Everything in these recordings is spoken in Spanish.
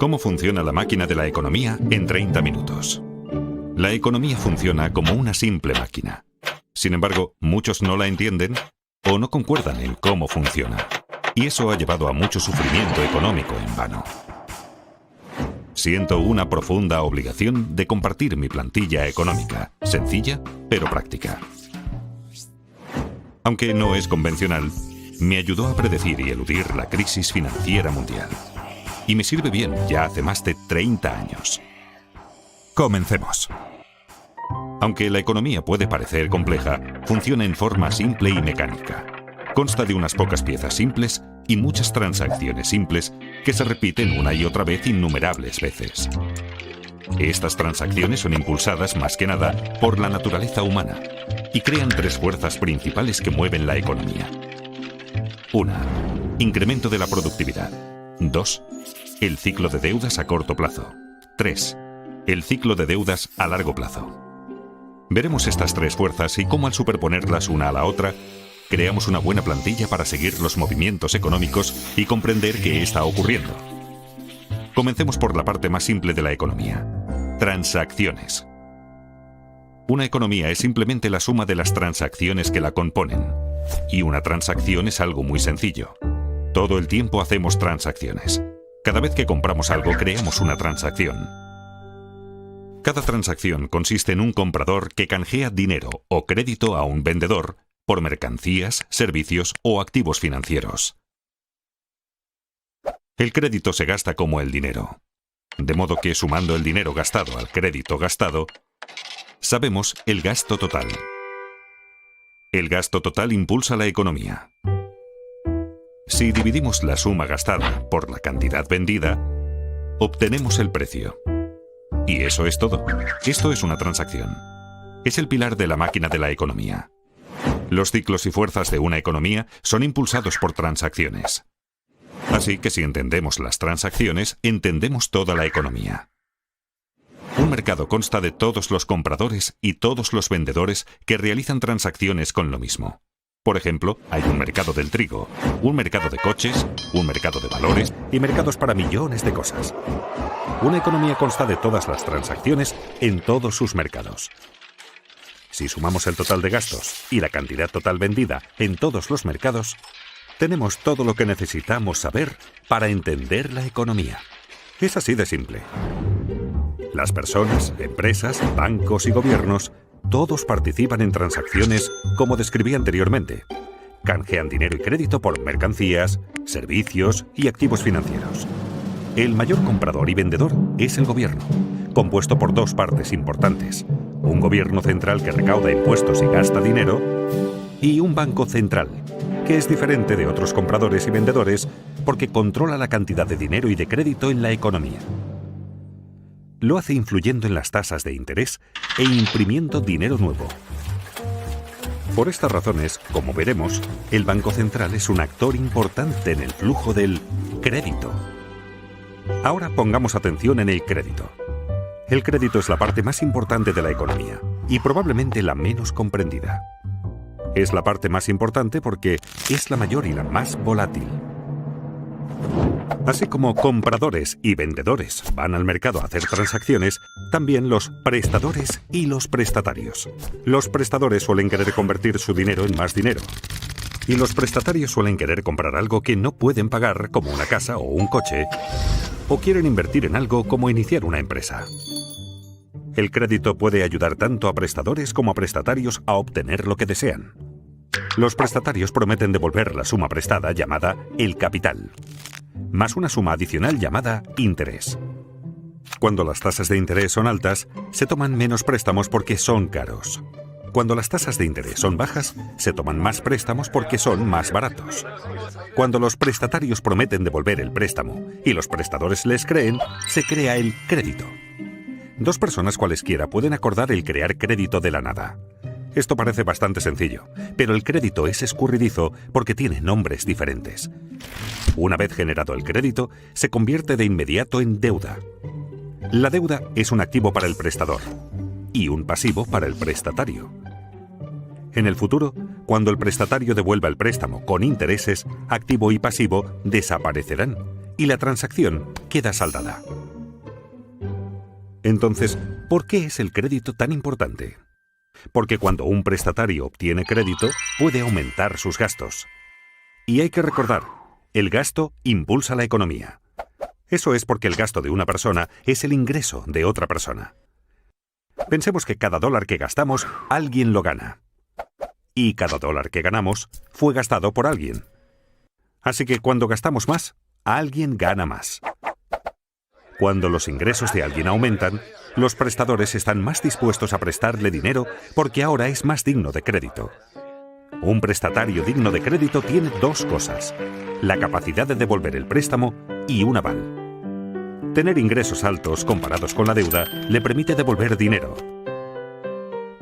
¿Cómo funciona la máquina de la economía en 30 minutos? La economía funciona como una simple máquina. Sin embargo, muchos no la entienden o no concuerdan en cómo funciona. Y eso ha llevado a mucho sufrimiento económico en vano. Siento una profunda obligación de compartir mi plantilla económica, sencilla pero práctica. Aunque no es convencional, me ayudó a predecir y eludir la crisis financiera mundial. Y me sirve bien ya hace más de 30 años. Comencemos. Aunque la economía puede parecer compleja, funciona en forma simple y mecánica. Consta de unas pocas piezas simples y muchas transacciones simples que se repiten una y otra vez innumerables veces. Estas transacciones son impulsadas más que nada por la naturaleza humana y crean tres fuerzas principales que mueven la economía. 1. Incremento de la productividad. 2. El ciclo de deudas a corto plazo. 3. El ciclo de deudas a largo plazo. Veremos estas tres fuerzas y cómo al superponerlas una a la otra, creamos una buena plantilla para seguir los movimientos económicos y comprender qué está ocurriendo. Comencemos por la parte más simple de la economía. Transacciones. Una economía es simplemente la suma de las transacciones que la componen. Y una transacción es algo muy sencillo. Todo el tiempo hacemos transacciones. Cada vez que compramos algo, creamos una transacción. Cada transacción consiste en un comprador que canjea dinero o crédito a un vendedor por mercancías, servicios o activos financieros. El crédito se gasta como el dinero. De modo que sumando el dinero gastado al crédito gastado, sabemos el gasto total. El gasto total impulsa la economía. Si dividimos la suma gastada por la cantidad vendida, obtenemos el precio. Y eso es todo. Esto es una transacción. Es el pilar de la máquina de la economía. Los ciclos y fuerzas de una economía son impulsados por transacciones. Así que si entendemos las transacciones, entendemos toda la economía. Un mercado consta de todos los compradores y todos los vendedores que realizan transacciones con lo mismo. Por ejemplo, hay un mercado del trigo, un mercado de coches, un mercado de valores y mercados para millones de cosas. Una economía consta de todas las transacciones en todos sus mercados. Si sumamos el total de gastos y la cantidad total vendida en todos los mercados, tenemos todo lo que necesitamos saber para entender la economía. Es así de simple. Las personas, empresas, bancos y gobiernos, todos participan en transacciones como describí anteriormente. Canjean dinero y crédito por mercancías, servicios y activos financieros. El mayor comprador y vendedor es el gobierno, compuesto por dos partes importantes. Un gobierno central que recauda impuestos y gasta dinero, y un banco central, que es diferente de otros compradores y vendedores porque controla la cantidad de dinero y de crédito en la economía. Lo hace influyendo en las tasas de interés e imprimiendo dinero nuevo. Por estas razones, como veremos, el Banco Central es un actor importante en el flujo del crédito. Ahora pongamos atención en el crédito. El crédito es la parte más importante de la economía y probablemente la menos comprendida. Es la parte más importante porque es la mayor y la más volátil. Así como compradores y vendedores van al mercado a hacer transacciones, también los prestadores y los prestatarios. Los prestadores suelen querer convertir su dinero en más dinero. Y los prestatarios suelen querer comprar algo que no pueden pagar, como una casa o un coche, o quieren invertir en algo como iniciar una empresa. El crédito puede ayudar tanto a prestadores como a prestatarios a obtener lo que desean. Los prestatarios prometen devolver la suma prestada llamada el capital, más una suma adicional llamada interés. Cuando las tasas de interés son altas, se toman menos préstamos porque son caros. Cuando las tasas de interés son bajas, se toman más préstamos porque son más baratos. Cuando los prestatarios prometen devolver el préstamo y los prestadores les creen, se crea el crédito. Dos personas cualesquiera pueden acordar el crear crédito de la nada. Esto parece bastante sencillo, pero el crédito es escurridizo porque tiene nombres diferentes. Una vez generado el crédito, se convierte de inmediato en deuda. La deuda es un activo para el prestador y un pasivo para el prestatario. En el futuro, cuando el prestatario devuelva el préstamo con intereses, activo y pasivo desaparecerán y la transacción queda saldada. Entonces, ¿por qué es el crédito tan importante? Porque cuando un prestatario obtiene crédito, puede aumentar sus gastos. Y hay que recordar, el gasto impulsa la economía. Eso es porque el gasto de una persona es el ingreso de otra persona. Pensemos que cada dólar que gastamos, alguien lo gana. Y cada dólar que ganamos fue gastado por alguien. Así que cuando gastamos más, alguien gana más. Cuando los ingresos de alguien aumentan, los prestadores están más dispuestos a prestarle dinero porque ahora es más digno de crédito. Un prestatario digno de crédito tiene dos cosas: la capacidad de devolver el préstamo y un aval. Tener ingresos altos comparados con la deuda le permite devolver dinero.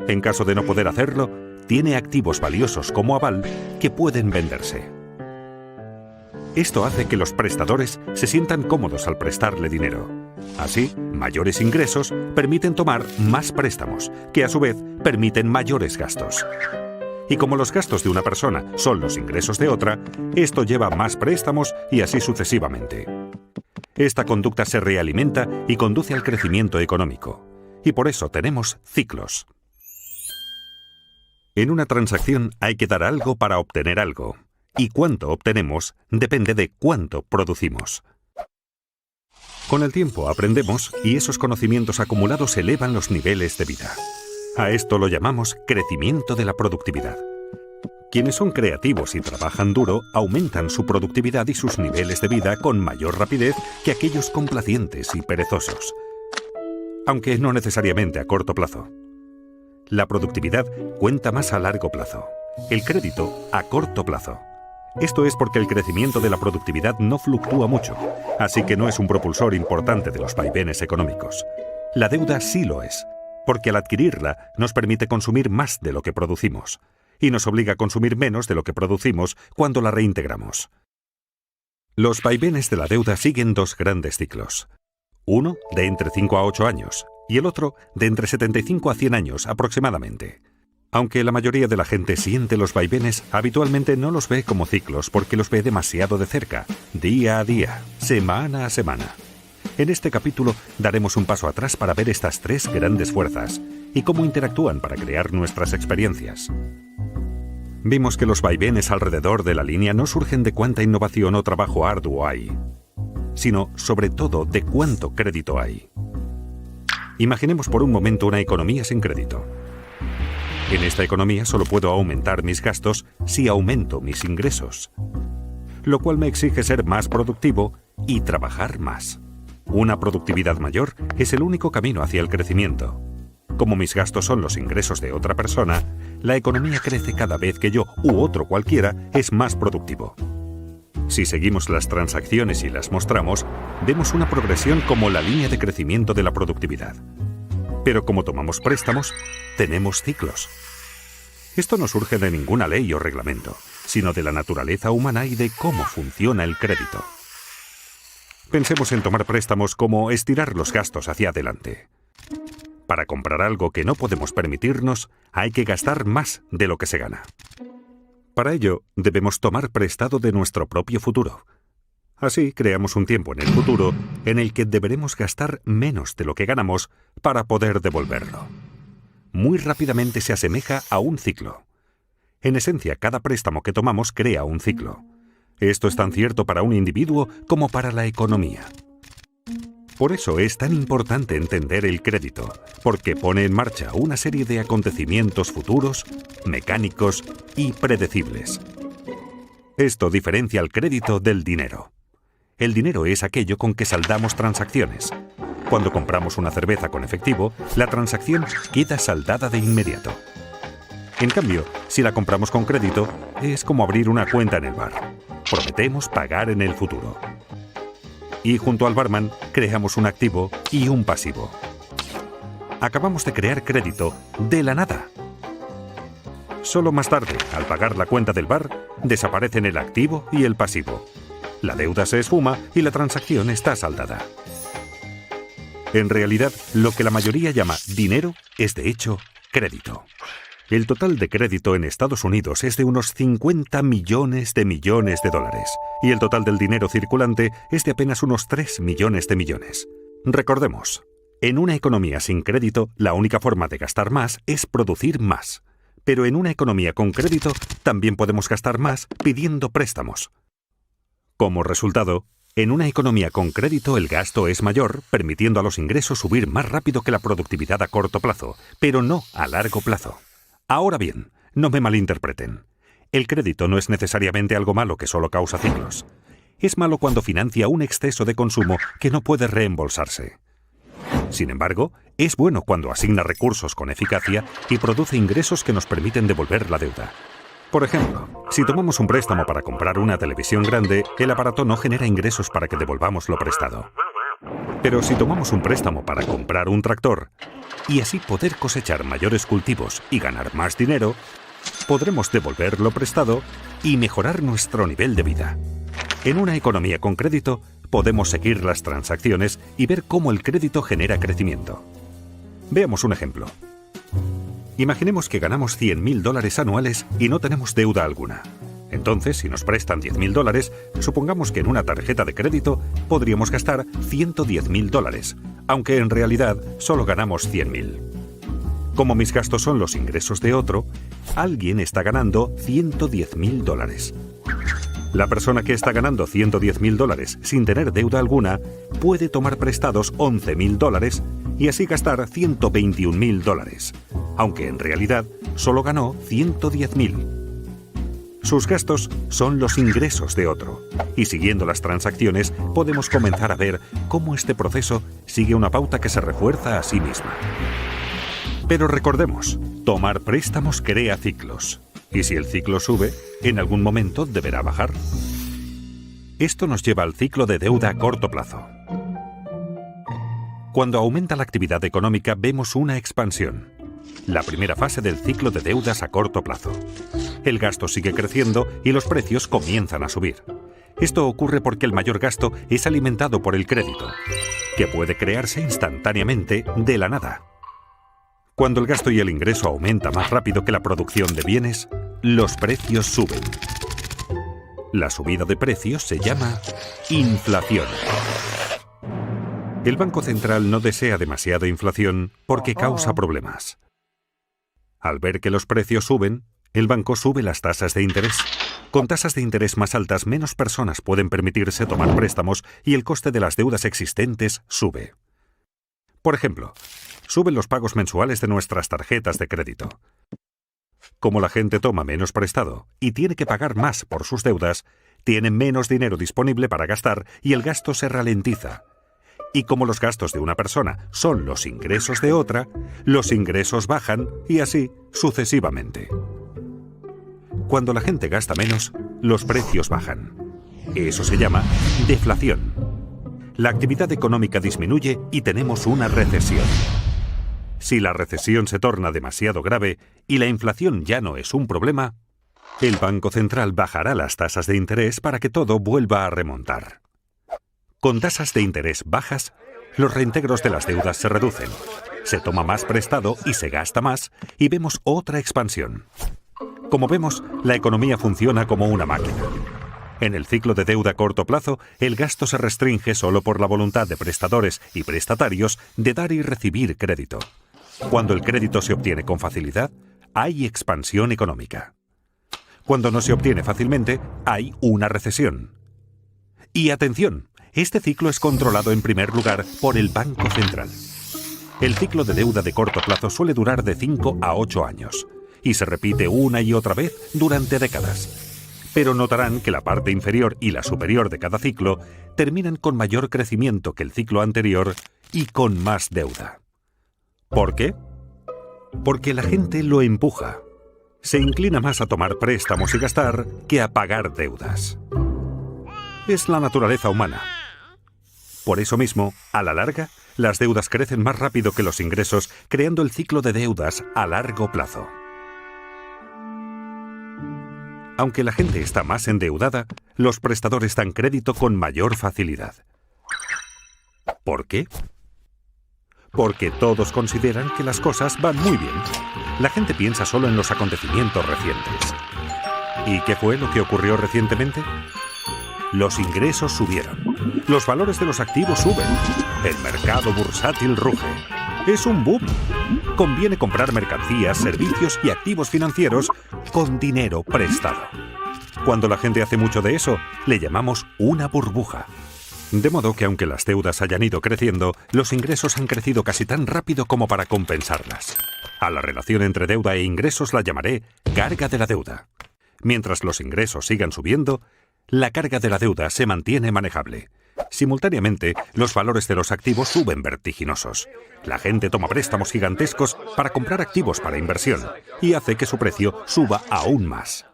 En caso de no poder hacerlo, tiene activos valiosos como aval que pueden venderse. Esto hace que los prestadores se sientan cómodos al prestarle dinero. Así, mayores ingresos permiten tomar más préstamos, que a su vez permiten mayores gastos. Y como los gastos de una persona son los ingresos de otra, esto lleva a más préstamos y así sucesivamente. Esta conducta se realimenta y conduce al crecimiento económico. Y por eso tenemos ciclos. En una transacción hay que dar algo para obtener algo. Y cuánto obtenemos depende de cuánto producimos. Con el tiempo aprendemos y esos conocimientos acumulados elevan los niveles de vida. A esto lo llamamos crecimiento de la productividad. Quienes son creativos y trabajan duro aumentan su productividad y sus niveles de vida con mayor rapidez que aquellos complacientes y perezosos. Aunque no necesariamente a corto plazo. La productividad cuenta más a largo plazo. El crédito a corto plazo. Esto es porque el crecimiento de la productividad no fluctúa mucho, así que no es un propulsor importante de los vaivenes económicos. La deuda sí lo es, porque al adquirirla nos permite consumir más de lo que producimos, y nos obliga a consumir menos de lo que producimos cuando la reintegramos. Los vaivenes de la deuda siguen dos grandes ciclos. Uno de entre 5 a 8 años, y el otro de entre 75 a 100 años aproximadamente. Aunque la mayoría de la gente siente los vaivenes, habitualmente no los ve como ciclos porque los ve demasiado de cerca, día a día, semana a semana. En este capítulo daremos un paso atrás para ver estas tres grandes fuerzas y cómo interactúan para crear nuestras experiencias. Vimos que los vaivenes alrededor de la línea no surgen de cuánta innovación o trabajo arduo hay, sino sobre todo de cuánto crédito hay. Imaginemos por un momento una economía sin crédito. En esta economía solo puedo aumentar mis gastos si aumento mis ingresos, lo cual me exige ser más productivo y trabajar más. Una productividad mayor es el único camino hacia el crecimiento. Como mis gastos son los ingresos de otra persona, la economía crece cada vez que yo u otro cualquiera es más productivo. Si seguimos las transacciones y las mostramos, vemos una progresión como la línea de crecimiento de la productividad. Pero como tomamos préstamos, tenemos ciclos. Esto no surge de ninguna ley o reglamento, sino de la naturaleza humana y de cómo funciona el crédito. Pensemos en tomar préstamos como estirar los gastos hacia adelante. Para comprar algo que no podemos permitirnos, hay que gastar más de lo que se gana. Para ello, debemos tomar prestado de nuestro propio futuro. Así creamos un tiempo en el futuro en el que deberemos gastar menos de lo que ganamos para poder devolverlo. Muy rápidamente se asemeja a un ciclo. En esencia, cada préstamo que tomamos crea un ciclo. Esto es tan cierto para un individuo como para la economía. Por eso es tan importante entender el crédito, porque pone en marcha una serie de acontecimientos futuros, mecánicos y predecibles. Esto diferencia al crédito del dinero. El dinero es aquello con que saldamos transacciones. Cuando compramos una cerveza con efectivo, la transacción queda saldada de inmediato. En cambio, si la compramos con crédito, es como abrir una cuenta en el bar. Prometemos pagar en el futuro. Y junto al barman, creamos un activo y un pasivo. Acabamos de crear crédito de la nada. Solo más tarde, al pagar la cuenta del bar, desaparecen el activo y el pasivo. La deuda se esfuma y la transacción está saldada. En realidad, lo que la mayoría llama dinero es de hecho crédito. El total de crédito en Estados Unidos es de unos 50 millones de dólares, y el total del dinero circulante es de apenas unos 3 millones de millones. Recordemos, en una economía sin crédito, la única forma de gastar más es producir más. Pero en una economía con crédito, también podemos gastar más pidiendo préstamos. Como resultado, en una economía con crédito el gasto es mayor, permitiendo a los ingresos subir más rápido que la productividad a corto plazo, pero no a largo plazo. Ahora bien, no me malinterpreten. El crédito no es necesariamente algo malo que solo causa ciclos. Es malo cuando financia un exceso de consumo que no puede reembolsarse. Sin embargo, es bueno cuando asigna recursos con eficacia y produce ingresos que nos permiten devolver la deuda. Por ejemplo, si tomamos un préstamo para comprar una televisión grande, el aparato no genera ingresos para que devolvamos lo prestado. Pero si tomamos un préstamo para comprar un tractor, y así poder cosechar mayores cultivos y ganar más dinero, podremos devolver lo prestado y mejorar nuestro nivel de vida. En una economía con crédito, podemos seguir las transacciones y ver cómo el crédito genera crecimiento. Veamos un ejemplo. Imaginemos que ganamos $100.000 anuales y no tenemos deuda alguna. Entonces, si nos prestan $10.000, supongamos que en una tarjeta de crédito podríamos gastar $110.000, aunque en realidad solo ganamos $100.000. Como mis gastos son los ingresos de otro, alguien está ganando $110.000. La persona que está ganando $110.000 sin tener deuda alguna puede tomar prestados $11.000 y así gastar $121.000, aunque en realidad solo ganó $110.000. Sus gastos son los ingresos de otro, y siguiendo las transacciones podemos comenzar a ver cómo este proceso sigue una pauta que se refuerza a sí misma. Pero recordemos, tomar préstamos crea ciclos, y si el ciclo sube, en algún momento deberá bajar. Esto nos lleva al ciclo de deuda a corto plazo. Cuando aumenta la actividad económica vemos una expansión, la primera fase del ciclo de deudas a corto plazo. El gasto sigue creciendo y los precios comienzan a subir. Esto ocurre porque el mayor gasto es alimentado por el crédito, que puede crearse instantáneamente de la nada. Cuando el gasto y el ingreso aumenta más rápido que la producción de bienes, los precios suben. La subida de precios se llama inflación. El Banco Central no desea demasiada inflación porque causa problemas. Al ver que los precios suben, el banco sube las tasas de interés. Con tasas de interés más altas, menos personas pueden permitirse tomar préstamos y el coste de las deudas existentes sube. Por ejemplo, suben los pagos mensuales de nuestras tarjetas de crédito. Como la gente toma menos prestado y tiene que pagar más por sus deudas, tienen menos dinero disponible para gastar y el gasto se ralentiza. Y como los gastos de una persona son los ingresos de otra, los ingresos bajan y así sucesivamente. Cuando la gente gasta menos, los precios bajan. Eso se llama deflación. La actividad económica disminuye y tenemos una recesión. Si la recesión se torna demasiado grave y la inflación ya no es un problema, el Banco Central bajará las tasas de interés para que todo vuelva a remontar. Con tasas de interés bajas, los reintegros de las deudas se reducen, se toma más prestado y se gasta más, y vemos otra expansión. Como vemos, la economía funciona como una máquina. En el ciclo de deuda a corto plazo, el gasto se restringe solo por la voluntad de prestadores y prestatarios de dar y recibir crédito. Cuando el crédito se obtiene con facilidad, hay expansión económica. Cuando no se obtiene fácilmente, hay una recesión. Y atención, este ciclo es controlado en primer lugar por el Banco Central. El ciclo de deuda de corto plazo suele durar de 5 a 8 años, y se repite una y otra vez durante décadas. Pero notarán que la parte inferior y la superior de cada ciclo terminan con mayor crecimiento que el ciclo anterior y con más deuda. ¿Por qué? Porque la gente lo empuja. Se inclina más a tomar préstamos y gastar que a pagar deudas. Es la naturaleza humana. Por eso mismo, a la larga, las deudas crecen más rápido que los ingresos, creando el ciclo de deudas a largo plazo. Aunque la gente está más endeudada, los prestadores dan crédito con mayor facilidad. ¿Por qué? porque todos consideran que las cosas van muy bien. La gente piensa solo en los acontecimientos recientes. ¿Y qué fue lo que ocurrió recientemente? Los ingresos subieron. Los valores de los activos suben. El mercado bursátil ruge. Es un boom. Conviene comprar mercancías, servicios y activos financieros con dinero prestado. Cuando la gente hace mucho de eso, le llamamos una burbuja. De modo que aunque las deudas hayan ido creciendo, los ingresos han crecido casi tan rápido como para compensarlas. A la relación entre deuda e ingresos la llamaré carga de la deuda. Mientras los ingresos sigan subiendo, la carga de la deuda se mantiene manejable. Simultáneamente, los valores de los activos suben vertiginosos. La gente toma préstamos gigantescos para comprar activos para inversión y hace que su precio suba aún más.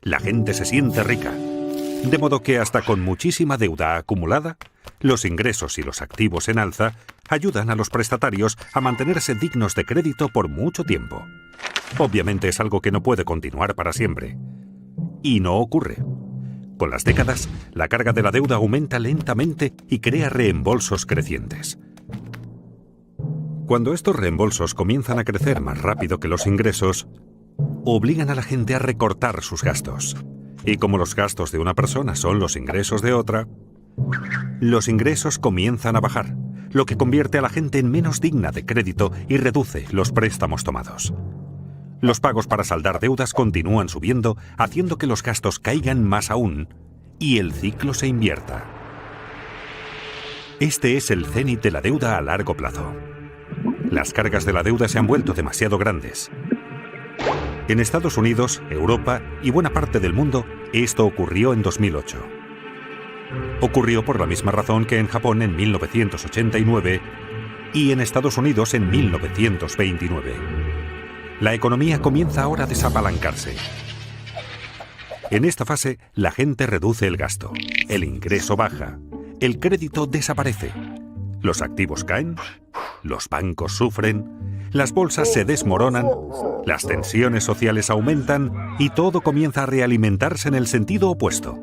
La gente se siente rica. De modo que hasta con muchísima deuda acumulada, los ingresos y los activos en alza ayudan a los prestatarios a mantenerse dignos de crédito por mucho tiempo. Obviamente es algo que no puede continuar para siempre. Y no ocurre. Con las décadas, la carga de la deuda aumenta lentamente y crea reembolsos crecientes. Cuando estos reembolsos comienzan a crecer más rápido que los ingresos, obligan a la gente a recortar sus gastos. Y como los gastos de una persona son los ingresos de otra, los ingresos comienzan a bajar, lo que convierte a la gente en menos digna de crédito y reduce los préstamos tomados. Los pagos para saldar deudas continúan subiendo, haciendo que los gastos caigan más aún y el ciclo se invierta. Este es el cénit de la deuda a largo plazo. Las cargas de la deuda se han vuelto demasiado grandes. En Estados Unidos, Europa y buena parte del mundo, esto ocurrió en 2008. Ocurrió por la misma razón que en Japón en 1989 y en Estados Unidos en 1929. La economía comienza ahora a desapalancarse. En esta fase, la gente reduce el gasto, el ingreso baja, el crédito desaparece, los activos caen, los bancos sufren, las bolsas se desmoronan, las tensiones sociales aumentan y todo comienza a realimentarse en el sentido opuesto.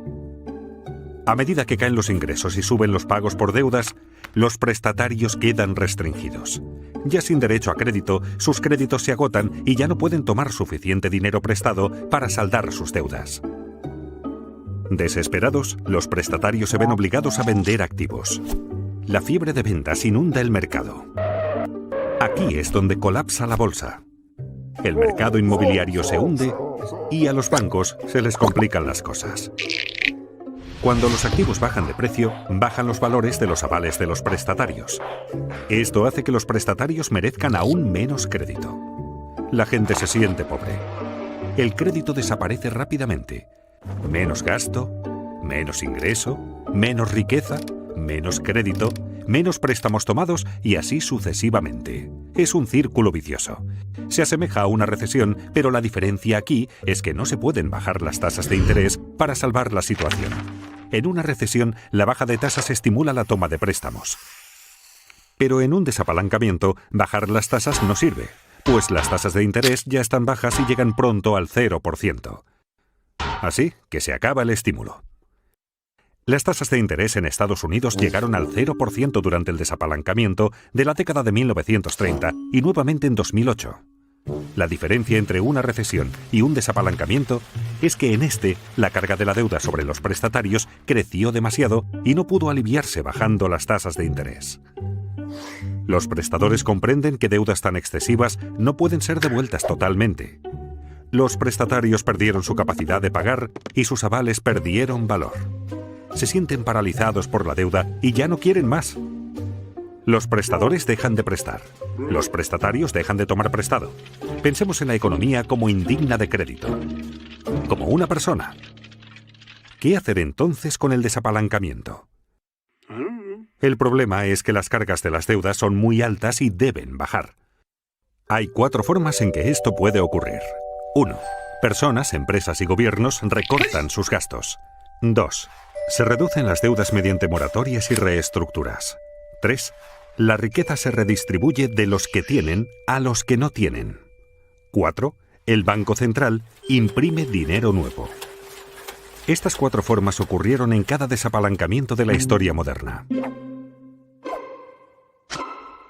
A medida que caen los ingresos y suben los pagos por deudas, los prestatarios quedan restringidos. Ya sin derecho a crédito, sus créditos se agotan y ya no pueden tomar suficiente dinero prestado para saldar sus deudas. Desesperados, los prestatarios se ven obligados a vender activos. La fiebre de ventas inunda el mercado. Aquí es donde colapsa la bolsa. El mercado inmobiliario se hunde y a los bancos se les complican las cosas. Cuando los activos bajan de precio, bajan los valores de los avales de los prestatarios. Esto hace que los prestatarios merezcan aún menos crédito. La gente se siente pobre. El crédito desaparece rápidamente. Menos gasto, menos ingreso, menos riqueza, menos crédito, menos préstamos tomados y así sucesivamente. Es un círculo vicioso. Se asemeja a una recesión, pero la diferencia aquí es que no se pueden bajar las tasas de interés para salvar la situación. En una recesión, la baja de tasas estimula la toma de préstamos. Pero en un desapalancamiento, bajar las tasas no sirve, pues las tasas de interés ya están bajas y llegan pronto al 0%. Así que se acaba el estímulo. Las tasas de interés en Estados Unidos llegaron al 0% durante el desapalancamiento de la década de 1930 y nuevamente en 2008. La diferencia entre una recesión y un desapalancamiento es que en este, la carga de la deuda sobre los prestatarios creció demasiado y no pudo aliviarse bajando las tasas de interés. Los prestadores comprenden que deudas tan excesivas no pueden ser devueltas totalmente. Los prestatarios perdieron su capacidad de pagar y sus avales perdieron valor. Se sienten paralizados por la deuda y ya no quieren más. Los prestadores dejan de prestar. Los prestatarios dejan de tomar prestado. Pensemos en la economía como indigna de crédito. Como una persona. ¿Qué hacer entonces con el desapalancamiento? El problema es que las cargas de las deudas son muy altas y deben bajar. Hay 4 formas en que esto puede ocurrir. 1. Personas, empresas y gobiernos recortan sus gastos. 2. Se reducen las deudas mediante moratorias y reestructuras. 3. La riqueza se redistribuye de los que tienen a los que no tienen. 4. El Banco Central imprime dinero nuevo. Estas 4 formas ocurrieron en cada desapalancamiento de la historia moderna.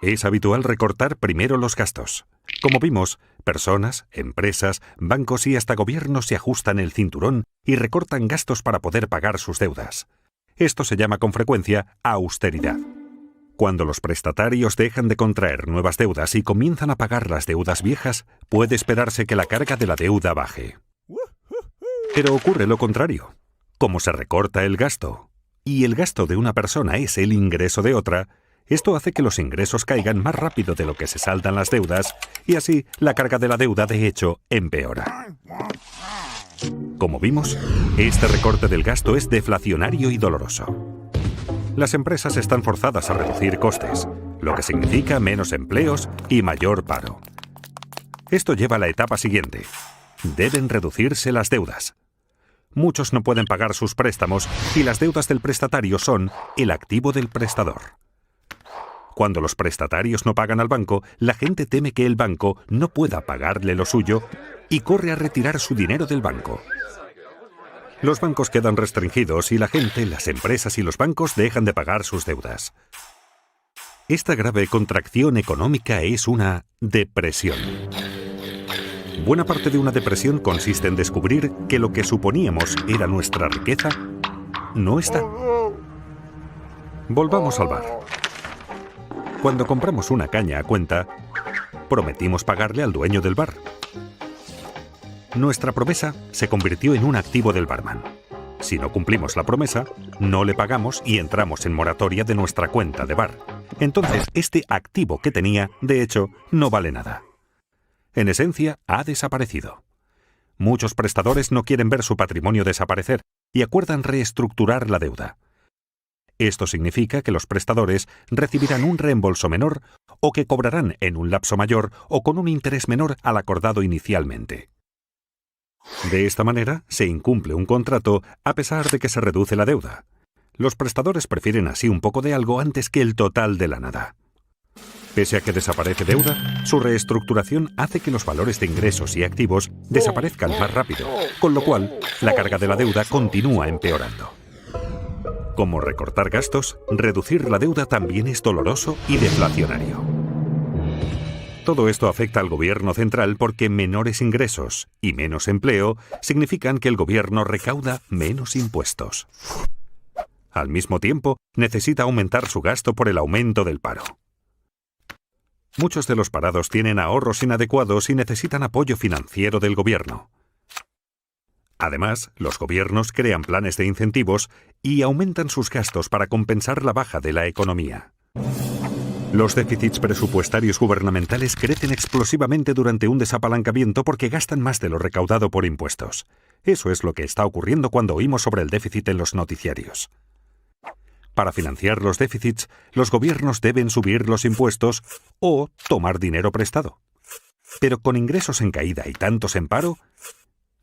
Es habitual recortar primero los gastos. Como vimos, personas, empresas, bancos y hasta gobiernos se ajustan el cinturón y recortan gastos para poder pagar sus deudas. Esto se llama con frecuencia austeridad. Cuando los prestatarios dejan de contraer nuevas deudas y comienzan a pagar las deudas viejas, puede esperarse que la carga de la deuda baje. Pero ocurre lo contrario. Como se recorta el gasto, y el gasto de una persona es el ingreso de otra, esto hace que los ingresos caigan más rápido de lo que se saldan las deudas, y así la carga de la deuda de hecho empeora. Como vimos, este recorte del gasto es deflacionario y doloroso. Las empresas están forzadas a reducir costes, lo que significa menos empleos y mayor paro. Esto lleva a la etapa siguiente. Deben reducirse las deudas. Muchos no pueden pagar sus préstamos y las deudas del prestatario son el activo del prestador. Cuando los prestatarios no pagan al banco, la gente teme que el banco no pueda pagarle lo suyo y corre a retirar su dinero del banco. Los bancos quedan restringidos y la gente, las empresas y los bancos dejan de pagar sus deudas. Esta grave contracción económica es una depresión. Buena parte de una depresión consiste en descubrir que lo que suponíamos era nuestra riqueza no está. Volvamos al bar. Cuando compramos una caña a cuenta, prometimos pagarle al dueño del bar. Nuestra promesa se convirtió en un activo del barman. Si no cumplimos la promesa, no le pagamos y entramos en moratoria de nuestra cuenta de bar. Entonces, este activo que tenía, de hecho, no vale nada. En esencia, ha desaparecido. Muchos prestadores no quieren ver su patrimonio desaparecer y acuerdan reestructurar la deuda. Esto significa que los prestadores recibirán un reembolso menor o que cobrarán en un lapso mayor o con un interés menor al acordado inicialmente. De esta manera, se incumple un contrato a pesar de que se reduce la deuda. Los prestadores prefieren así un poco de algo antes que el total de la nada. Pese a que desaparece deuda, su reestructuración hace que los valores de ingresos y activos desaparezcan más rápido, con lo cual la carga de la deuda continúa empeorando. Como recortar gastos, reducir la deuda también es doloroso y deflacionario. Todo esto afecta al gobierno central porque menores ingresos y menos empleo significan que el gobierno recauda menos impuestos. Al mismo tiempo, necesita aumentar su gasto por el aumento del paro. Muchos de los parados tienen ahorros inadecuados y necesitan apoyo financiero del gobierno. Además, los gobiernos crean planes de incentivos y aumentan sus gastos para compensar la baja de la economía. Los déficits presupuestarios gubernamentales crecen explosivamente durante un desapalancamiento porque gastan más de lo recaudado por impuestos. Eso es lo que está ocurriendo cuando oímos sobre el déficit en los noticiarios. Para financiar los déficits, los gobiernos deben subir los impuestos o tomar dinero prestado. Pero con ingresos en caída y tantos en paro,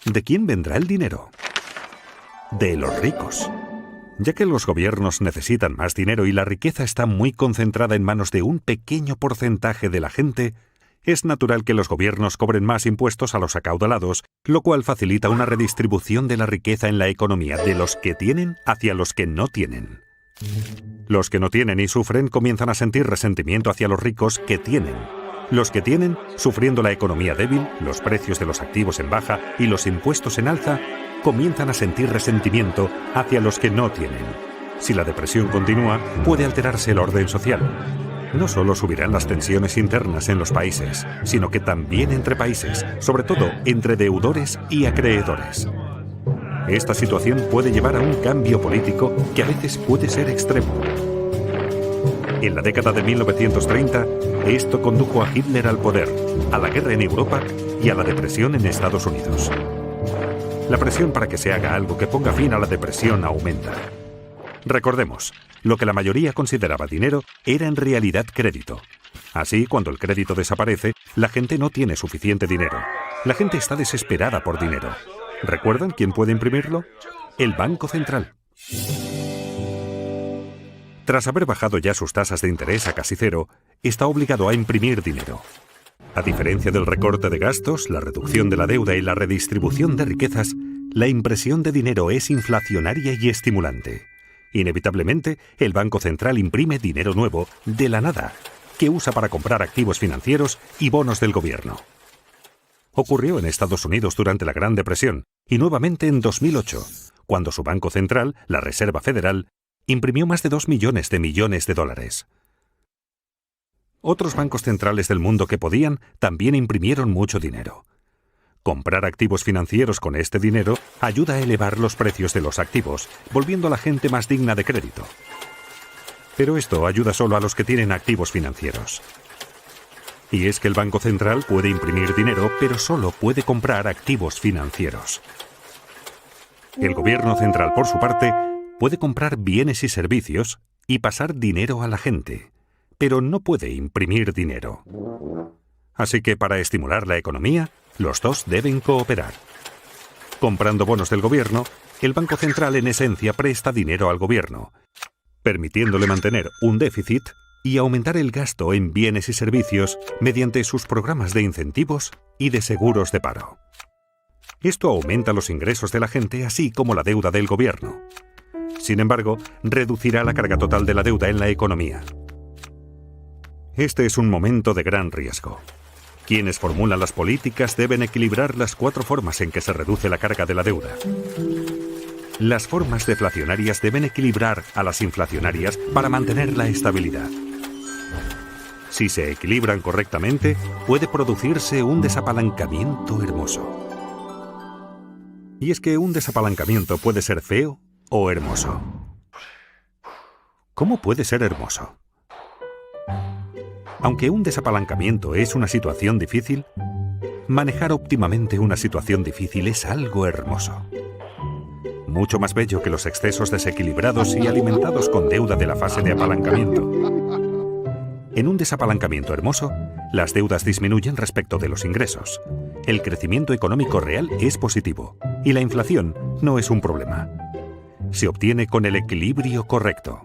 ¿de quién vendrá el dinero? De los ricos. Ya que los gobiernos necesitan más dinero y la riqueza está muy concentrada en manos de un pequeño porcentaje de la gente, es natural que los gobiernos cobren más impuestos a los acaudalados, lo cual facilita una redistribución de la riqueza en la economía de los que tienen hacia los que no tienen. Los que no tienen y sufren comienzan a sentir resentimiento hacia los ricos que tienen. Los que tienen, sufriendo la economía débil, los precios de los activos en baja y los impuestos en alza, comienzan a sentir resentimiento hacia los que no tienen. Si la depresión continúa, puede alterarse el orden social. No solo subirán las tensiones internas en los países, sino que también entre países, sobre todo entre deudores y acreedores. Esta situación puede llevar a un cambio político que a veces puede ser extremo. En la década de 1930, esto condujo a Hitler al poder, a la guerra en Europa y a la depresión en Estados Unidos. La presión para que se haga algo que ponga fin a la depresión aumenta. Recordemos, lo que la mayoría consideraba dinero era en realidad crédito. Así, cuando el crédito desaparece, la gente no tiene suficiente dinero. La gente está desesperada por dinero. ¿Recuerdan quién puede imprimirlo? El Banco Central. Tras haber bajado ya sus tasas de interés a casi cero, está obligado a imprimir dinero. A diferencia del recorte de gastos, la reducción de la deuda y la redistribución de riquezas, la impresión de dinero es inflacionaria y estimulante. Inevitablemente, el Banco Central imprime dinero nuevo de la nada que usa para comprar activos financieros y bonos del gobierno. Ocurrió en Estados Unidos durante la Gran Depresión y nuevamente en 2008, cuando su Banco Central, la Reserva Federal, imprimió más de 2 millones de dólares. Otros bancos centrales del mundo que podían también imprimieron mucho dinero. Comprar activos financieros con este dinero ayuda a elevar los precios de los activos, volviendo a la gente más digna de crédito. Pero esto ayuda solo a los que tienen activos financieros. Y es que el Banco Central puede imprimir dinero, pero solo puede comprar activos financieros. El Gobierno Central, por su parte, puede comprar bienes y servicios y pasar dinero a la gente, pero no puede imprimir dinero. Así que para estimular la economía, los dos deben cooperar. Comprando bonos del gobierno, el Banco Central en esencia presta dinero al gobierno, permitiéndole mantener un déficit y aumentar el gasto en bienes y servicios mediante sus programas de incentivos y de seguros de paro. Esto aumenta los ingresos de la gente, así como la deuda del gobierno. Sin embargo, reducirá la carga total de la deuda en la economía. Este es un momento de gran riesgo. Quienes formulan las políticas deben equilibrar las 4 formas en que se reduce la carga de la deuda. Las formas deflacionarias deben equilibrar a las inflacionarias para mantener la estabilidad. Si se equilibran correctamente, puede producirse un desapalancamiento hermoso. Y es que un desapalancamiento puede ser feo o hermoso. ¿Cómo puede ser hermoso? Aunque un desapalancamiento es una situación difícil, manejar óptimamente una situación difícil es algo hermoso. Mucho más bello que los excesos desequilibrados y alimentados con deuda de la fase de apalancamiento. En un desapalancamiento hermoso, las deudas disminuyen respecto de los ingresos. El crecimiento económico real es positivo y la inflación no es un problema. Se obtiene con el equilibrio correcto.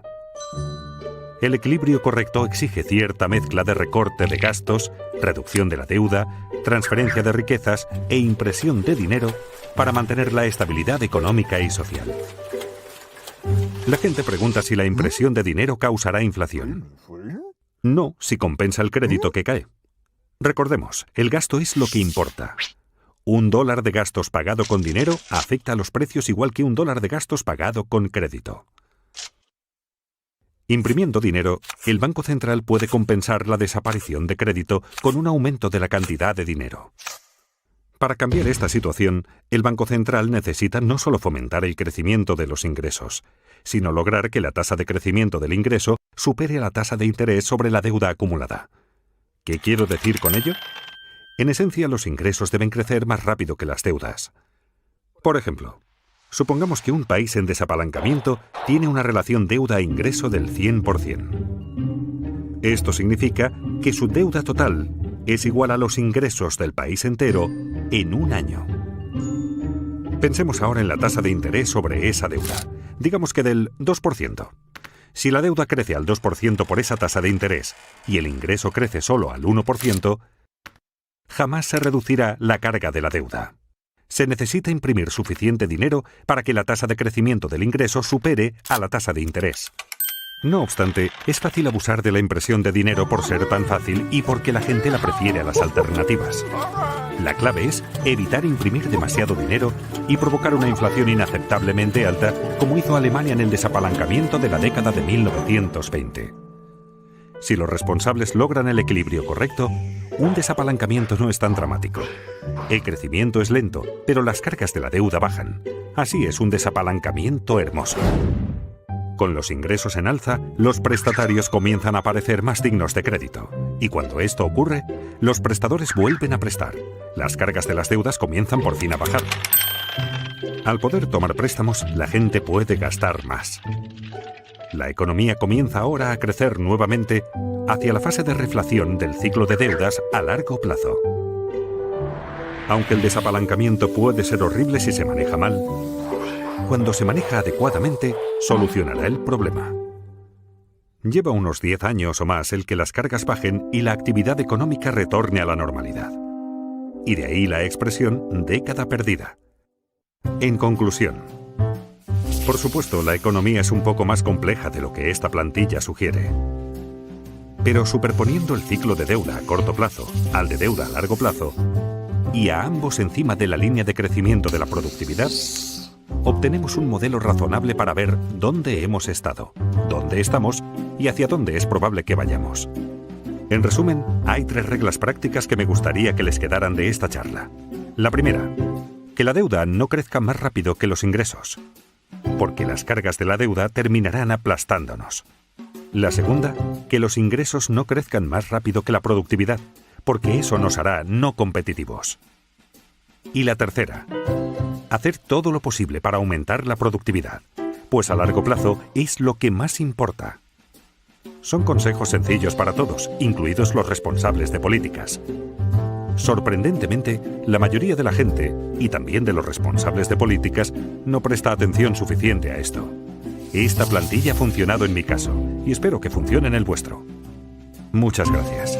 El equilibrio correcto exige cierta mezcla de recorte de gastos, reducción de la deuda, transferencia de riquezas e impresión de dinero para mantener la estabilidad económica y social. La gente pregunta si la impresión de dinero causará inflación. No, si compensa el crédito que cae. Recordemos, el gasto es lo que importa. $1 de gastos pagado con dinero afecta a los precios igual que $1 de gastos pagado con crédito. Imprimiendo dinero, el Banco Central puede compensar la desaparición de crédito con un aumento de la cantidad de dinero. Para cambiar esta situación, el Banco Central necesita no solo fomentar el crecimiento de los ingresos, sino lograr que la tasa de crecimiento del ingreso supere a la tasa de interés sobre la deuda acumulada. ¿Qué quiero decir con ello? En esencia, los ingresos deben crecer más rápido que las deudas. Por ejemplo, supongamos que un país en desapalancamiento tiene una relación deuda-ingreso del 100%. Esto significa que su deuda total es igual a los ingresos del país entero en un año. Pensemos ahora en la tasa de interés sobre esa deuda, digamos que del 2%. Si la deuda crece al 2% por esa tasa de interés y el ingreso crece solo al 1%, jamás se reducirá la carga de la deuda. Se necesita imprimir suficiente dinero para que la tasa de crecimiento del ingreso supere a la tasa de interés. No obstante, es fácil abusar de la impresión de dinero por ser tan fácil y porque la gente la prefiere a las alternativas. La clave es evitar imprimir demasiado dinero y provocar una inflación inaceptablemente alta, como hizo Alemania en el desapalancamiento de la década de 1920. Si los responsables logran el equilibrio correcto, un desapalancamiento no es tan dramático. El crecimiento es lento, pero las cargas de la deuda bajan. Así es un desapalancamiento hermoso. Con los ingresos en alza, los prestatarios comienzan a parecer más dignos de crédito. Y cuando esto ocurre, los prestadores vuelven a prestar. Las cargas de las deudas comienzan por fin a bajar. Al poder tomar préstamos, la gente puede gastar más. La economía comienza ahora a crecer nuevamente hacia la fase de reflación del ciclo de deudas a largo plazo. Aunque el desapalancamiento puede ser horrible si se maneja mal, cuando se maneja adecuadamente, solucionará el problema. Lleva unos 10 años o más el que las cargas bajen y la actividad económica retorne a la normalidad. Y de ahí la expresión década perdida. En conclusión, por supuesto, la economía es un poco más compleja de lo que esta plantilla sugiere. Pero superponiendo el ciclo de deuda a corto plazo al de deuda a largo plazo, y a ambos encima de la línea de crecimiento de la productividad, obtenemos un modelo razonable para ver dónde hemos estado, dónde estamos y hacia dónde es probable que vayamos. En resumen, hay 3 reglas prácticas que me gustaría que les quedaran de esta charla. La primera, que la deuda no crezca más rápido que los ingresos, porque las cargas de la deuda terminarán aplastándonos. La segunda, que los ingresos no crezcan más rápido que la productividad, porque eso nos hará no competitivos. Y la tercera, hacer todo lo posible para aumentar la productividad, pues a largo plazo es lo que más importa. Son consejos sencillos para todos, incluidos los responsables de políticas. Sorprendentemente, la mayoría de la gente, y también de los responsables de políticas, no presta atención suficiente a esto. Esta plantilla ha funcionado en mi caso, y espero que funcione en el vuestro. Muchas gracias.